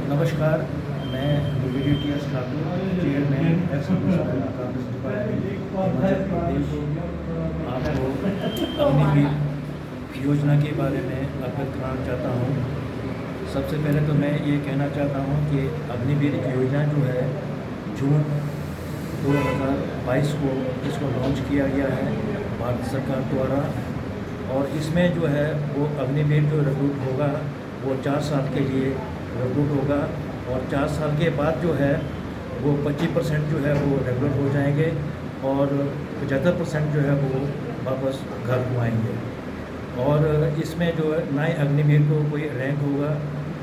नमस्कार, मैं WDTS Thakur, chairman ex Congress department Himachal Pradesh, आपको अग्निवीर योजना के बारे में अवगत कराना चाहता हूँ। सबसे पहले तो मैं ये कहना चाहता हूँ कि अग्निवीर योजना जो है जून 2022 को इसको लॉन्च किया गया है भारत सरकार द्वारा, और इसमें जो है वो अग्निवीर जो रिक्रूट होगा वो 4 साल के लिए रिक्रूट होगा, और 4 साल के बाद जो है वो 25% जो है वो रेगुलर हो जाएंगे और 75% जो है वो वापस घर को आएंगे। और इसमें जो है ना ही अग्निवीर को कोई रैंक होगा,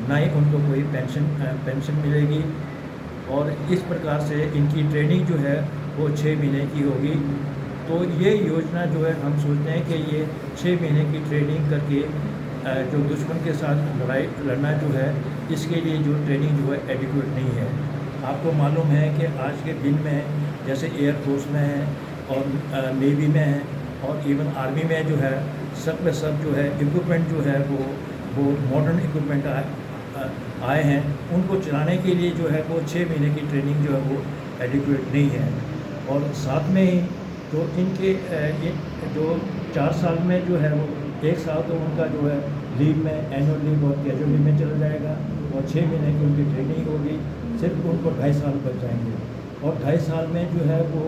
ना ही उनको कोई पेंशन मिलेगी, और इस प्रकार से इनकी ट्रेनिंग जो है वो 6 महीने की होगी। तो ये योजना जो है हम सोचते हैं कि ये 6 महीने की ट्रेनिंग करके जो दुश्मन के साथ लड़ाई लड़ना जो है इसके लिए जो ट्रेनिंग जो है एडिक्वेट नहीं है। आपको मालूम है कि आज के दिन में जैसे एयरफोर्स में है और नेवी में है और इवन आर्मी में जो है सब में सब जो है इक्विपमेंट जो है वो मॉडर्न इक्विपमेंट आए हैं, उनको चलाने के लिए जो है वो 6 महीने की ट्रेनिंग जो है वो एडिक्वेट नहीं है। और साथ में ही तो इनके जो 4 साल में जो है वो 1 साल तो उनका जो है लीव में एनुअल लीव और कैजुअल लीव में चला जाएगा, और 6 महीने की उनकी ट्रेनिंग होगी। सिर्फ उनको 2.5 साल बच जाएंगे, और 2.5 साल में जो है वो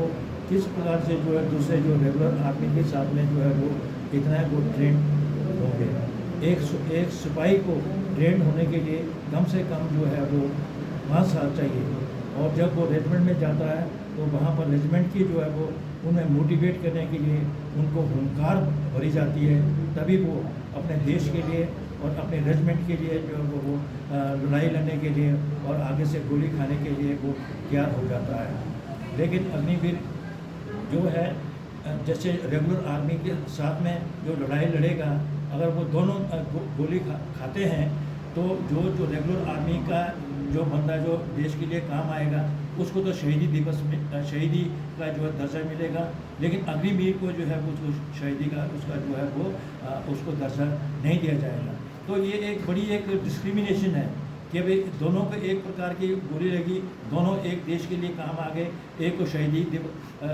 किस प्रकार से जो है दूसरे जो रेगुलर आर्मी के साथ में जो है वो इतना वो ट्रेन होंगे। एक सिपाही को ट्रेन होने के लिए कम से कम जो है वो 5 साल चाहिए, और जब वो रेजिमेंट में जाता है तो वहाँ पर रेजिमेंट की जो है वो उन्हें मोटिवेट करने के लिए उनको हुंकार भरी जाती है, तभी वो अपने देश के लिए और अपने रेजिमेंट के लिए जो है वो लड़ाई लड़ने के लिए और आगे से गोली खाने के लिए वो तैयार हो जाता है। लेकिन अग्निवीर जो है जैसे रेगुलर आर्मी के साथ में जो लड़ाई लड़ेगा, अगर वो दोनों गोली खाते हैं तो जो रेगुलर आर्मी का जो बंदा जो देश के लिए काम आएगा उसको तो शहीदी दिवस में शहीदी का जो है दर्जा मिलेगा, लेकिन अग्निवीर को जो है वो शहीदी का उसका जो है वो उसको दर्जा नहीं दिया जाएगा। तो ये एक बड़ी एक डिस्क्रिमिनेशन है कि भाई दोनों को एक प्रकार की गोली लगी, दोनों एक देश के लिए काम आ गए, एक को शहीदी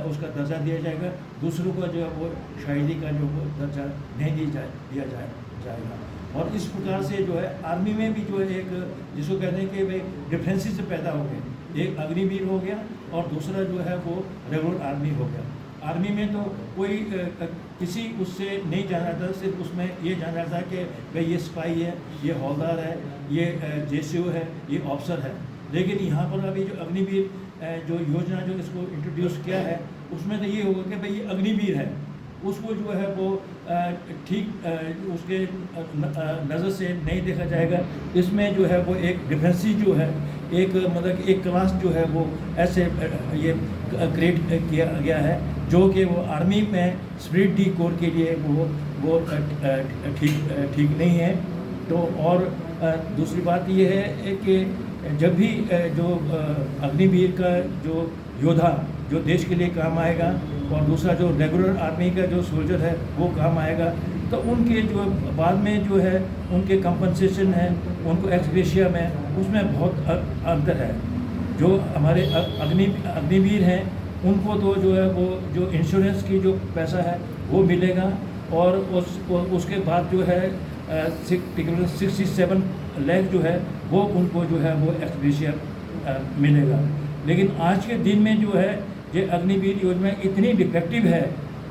उसका दर्जा दिया जाएगा, दूसरों को जो है वो शहीदी का जो दर्जा नहीं दिया जाएगा। और इस प्रकार से जो है आर्मी में भी जो है एक जिसको कहते हैं कि भाई डिफरेंसेस पैदा हो गए, एक अग्निवीर हो गया और दूसरा जो है वो रेगुलर आर्मी हो गया। आर्मी में तो कोई किसी उससे नहीं जाना था, सिर्फ उसमें ये जाना था कि भाई ये सिपाही है, ये हौलदार है, ये JCO है, ये ऑफिसर है। लेकिन यहाँ पर अभी जो अग्निवीर जो योजना जो इसको इंट्रोड्यूस किया है उसमें तो ये होगा कि भाई ये अग्निवीर है, उसको जो है वो ठीक उसके नज़र से नहीं देखा जाएगा। इसमें जो है वो एक डिफेंसी जो है एक मतलब एक क्लास जो है वो ऐसे ये क्रिएट किया गया है जो कि वो आर्मी में स्पिरिट डी कोर के लिए वो ठीक नहीं है। तो और दूसरी बात ये है कि जब भी जो अग्निवीर का जो योद्धा जो देश के लिए काम आएगा और दूसरा जो रेगुलर आर्मी का जो सोल्जर है वो काम आएगा, तो उनके जो बाद में जो है उनके कंपनसेशन है, उनको एक्सग्रेशिया में उसमें बहुत अंतर है। जो हमारे अग्निवीर हैं उनको तो जो है वो जो इंश्योरेंस की जो पैसा है वो मिलेगा, और उसके बाद जो है 67 लाख जो है वो उनको जो है वो एक्सग्रेशिया मिलेगा। लेकिन आज के दिन में जो है ये अग्निवीर योजना इतनी डिफेक्टिव है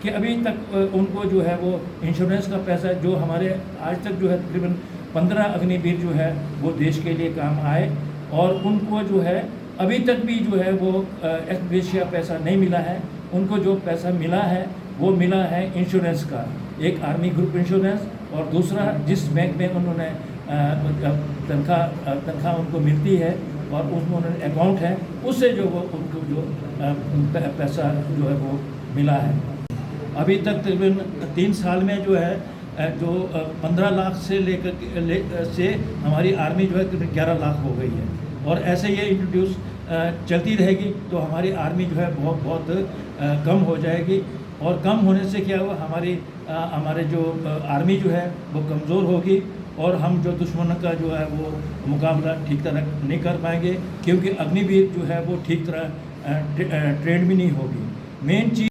कि अभी तक उनको जो है वो इंश्योरेंस का पैसा जो हमारे आज तक जो है तकरीबन 15 अग्निवीर जो है वो देश के लिए काम आए, और उनको जो है अभी तक भी जो है वो एक्सग्रेशिया पैसा नहीं मिला है। उनको जो पैसा मिला है वो मिला है इंश्योरेंस का, एक आर्मी ग्रुप इंश्योरेंस, और दूसरा जिस बैंक में उन्होंने तनख्वाह उनको मिलती है और उसमें उन्होंने अकाउंट है उससे जो वो उनको जो पैसा जो है वो मिला है। अभी तक तकरीबन 3 साल में जो है जो 15 लाख से लेकर से हमारी आर्मी जो है 11 लाख हो गई है, और ऐसे ये इंट्रोड्यूस चलती रहेगी तो हमारी आर्मी जो है बहुत कम हो जाएगी, और कम होने से क्या हुआ हमारे जो आर्मी जो है वो कमज़ोर होगी, और हम जो दुश्मन का जो है वो मुकाबला ठीक तरह नहीं कर पाएंगे, क्योंकि अग्निवीर जो है वो ठीक तरह ट्रेंड भी नहीं होगी। मेन चीज़